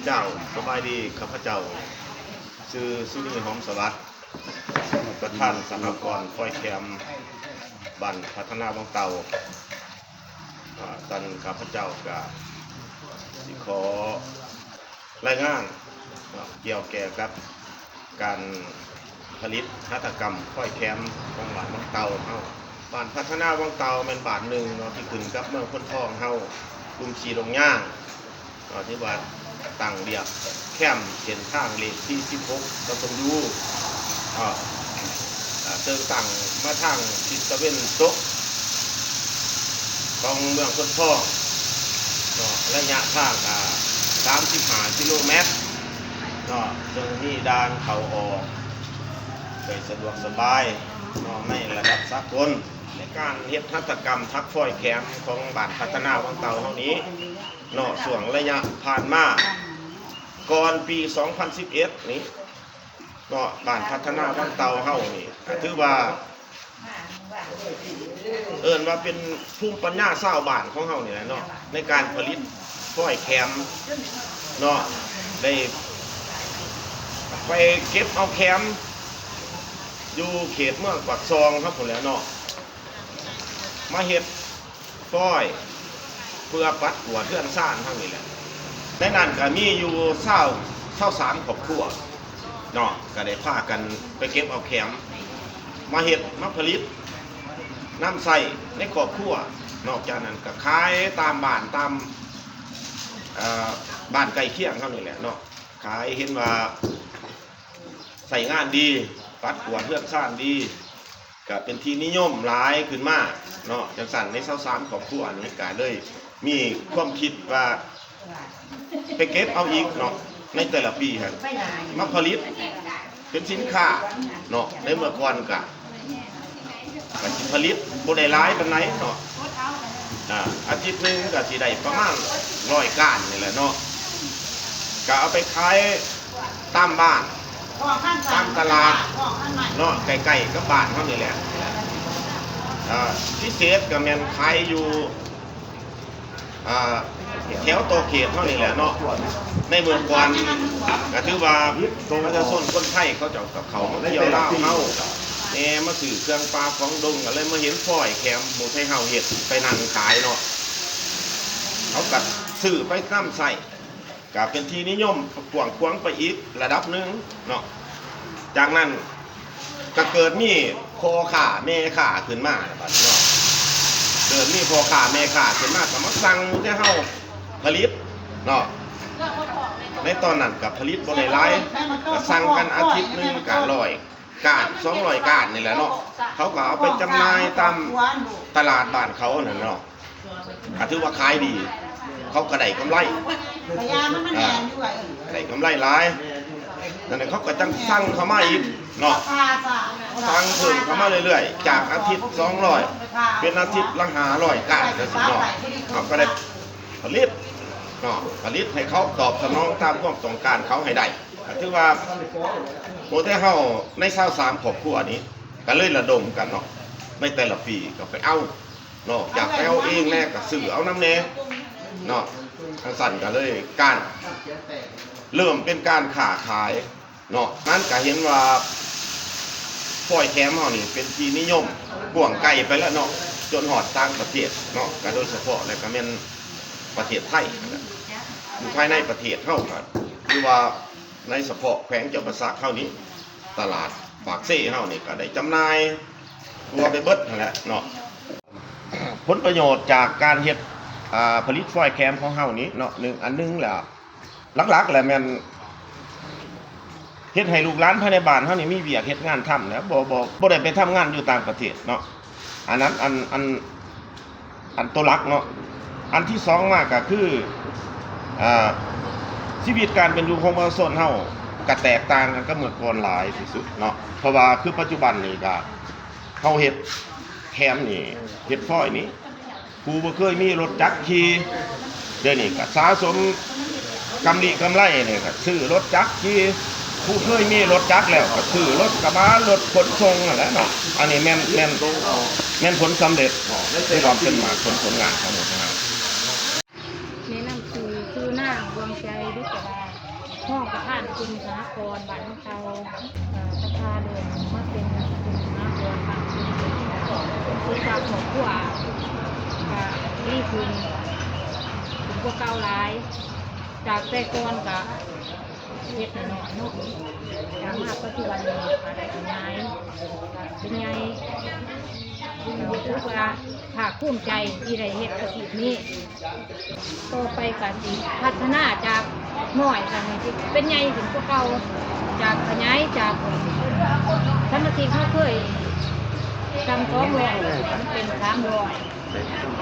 เจ้าสบายดีข้าพเจ้าชื่อสุนีหอมสวัสดิ์ประธานสหกรณ์ฝ้อยแคมบ้านพัฒนาบางเตาตอนข้าพเจ้าก็ขอรายงานเกี่ยวกับการผลิตหัตถกรรมฝ้อยแคมของบ้านบางเตาบ้านพัฒนาบางเตาเป็นบ้านหนึ่งที่ขึ้นกับเมืองพ้นทองเฮากลุ่มชีลงย่างที่ว่าตั้งเรียบแคมเส้นทางเลขที่16ตำบลยูเติมตั้งมาทางทิศตะวันตกของเมืองพ้นทองระยะทาง35 กิโลเมตรซึ่งมีด่านเข้าออกไปสะดวกสบายไม่ระดับสากลในการเฮ็ดหัตถกรรมทักฝ้อยแคมของบ้านพัฒนาบางเตาเท่านี้ส่วนระยะผ่านมาก่อนปี 2011 นี้บ้านพัฒนาบางเตาเฮานี่ถือว่าว่าเป็นภูมิปัญญาชาวบ้านของเฮานี่แหละในการผลิตฝ้อยแคมได้ไปเก็บเอาแคมอยู่เขตเมืองปากซองครับผมแล้วมาเฮ็ดฝ้อยเพื่อปัดหัวเพื่อนซ่านเท่านี้แหละในนั้นก็มีอยู่23 ครอบครัวก็ได้พากันไปเก็บเอาแคมมาเฮ็ดมาผลิตน้ำใส่ในครอบครัวนอกจากนั้นก็ขายตามบ้านตามบ้านใกล้เคียงเท่านี้แหละขายเห็นว่าใส่งานดีปัดหัวเพื่อนซ่านดีก็เป็นที่นิยมหลายขึ้นมากจังสั่นใน23 ครอบครัวนี้ก็เลยมีความคิดว่าไปเก็บเอาอีกในแต่ละปีครับมาผลิตเป็นสินค้าในเมื่อก่อนก็ผลิตบ่ได้หลายปานใดอาทิตย์นึงก็สิได้ประมาณ100 ก้านนี่แหละก็เอาไปขายตามบ้านตามตลาดใกล้ๆกับบ้านเขานี่แหละพิเศษก็แม่นขายอยู่แถวโตเขตเท่านี้แหละในเมืองกวนก็ถือว่าประชาชนคนไทยเขาจะกับเขาเที่ยวลาวเฮามาซื้อเครื่องปลาของดงอะไรมาเห็นฝ้อยแคมหมูไทยเฮาเห็ดไปนั่งขายเขากัดซื้อไปน้ำใส่ก็เป็นที่นิยมกว้างขวางไปอีกระดับหนึ่งจากนั้นก็เกิดมีพ่อข่าแม่ข่าขึ้นมาเกิดมีพ่อข่าแม่ข่าขึ้นมาก็มาสั่งที่เฮาผลิตในตอนนั้นกับผลิตบริไลก็สั่งกันอาทิตย์นึงก็100 ก้าน200 ก้านนี่แหละเขาก็เอาไปจำหน่ายตามตลาดบ้านเขานั่นก็ถือว่าขายดีเขาก็ได้กำไรหลายนั่นเขาก็จังสั่งเข้ามาอีกสั่งเพิ่มเข้ามาเรื่อยๆจากอาทิตย์200เป็นอาทิตย์ละ500 ก้านจังซี่เขาก็ได้ผลิตให้เขาตอบสนองตามความต้องการเขาให้ได้ถือว่าโมเดลเฮาใน23 ครอบครัวนี้ก็เลยระดมกันในแต่ละปีก็ไปเอาอยากไปเอาเองแน่ก็ซื้อเอาน้ำแน่ทางสั่นก็เลยการเริ่มเป็นการค้าขายนั้นก็เห็นว่าฝ้อยแคมเฮานี่เป็นที่นิยมกว้างไกลไปแล้วจนหอดต่างประเทศก็โดยเฉพาะแล้วก็เป็นประเทศไทยอยู่ภายในประเทศเฮาก็คือว่าในเฉพาะแขวงจอมพระสักเฮานี้ตลาดปากเซ่เฮานี่ก็ได้จำหน่ายตัวไปเบิดนั่นแหละผลประโยชน์จากการเฮ็ดผลิตฝ้อยแคมของเฮานี้อันนึงแหละหลักๆแหละแม่นเฮ็ดให้ลูกหลานภายในบ้านเฮานี่มีเวียกเฮ็ดงานทำแล้วบ่ได้ไปทำงานอยู่ต่างประเทศอันนั้นอันตัวหลักอันที่2มาก็คือชีวิตการเป็นอยู่ของประชาชนเฮาก็แตกต่างกันก็เมื่อก่อนหลายที่สุดเพราะว่าคือปัจจุบันนี่ก็เฮาเฮ็ดแคมนี่เฮ็ดฝ้อยนี่ผู้บ่เคยมีรถจักรขี่เดี๋ยวนี้ก็สะสมกำไรนี่ก็ซื้อรถจักรขี่ผู้เคยมีรถจักรแล้วก็ซื้อรถกระบะรถขนส่งนั่นแหละอันนี้แม่นผลสำเร็จในความเป็นมาผลงานทั้งหมดนะครับแนะนำคือหน้าดวงใจดุจรา ห้องประธานกลุ่มสหกรณ์บ้านเตาสภาเดินมาเป็นกลุ่มสหกรณ์บ้านคือความหมกหัวนี่คือถึงพวกเก่าหลายจากแต่ก่อนกับเฮ็ดหน่อยเนาะจากมาปัจจุบันนี้อะไรเป็นไงเราถือว่าภาคภูมิใจที่ได้เฮ็ดอาชีพนี้ต่อไปก็สิพัฒนาจากน้อยกันนี่เป็นใหญ่ถึงพวกเก่าจากขยายจากสมาชิกเขาเคยจำ200มันเป็น300ไป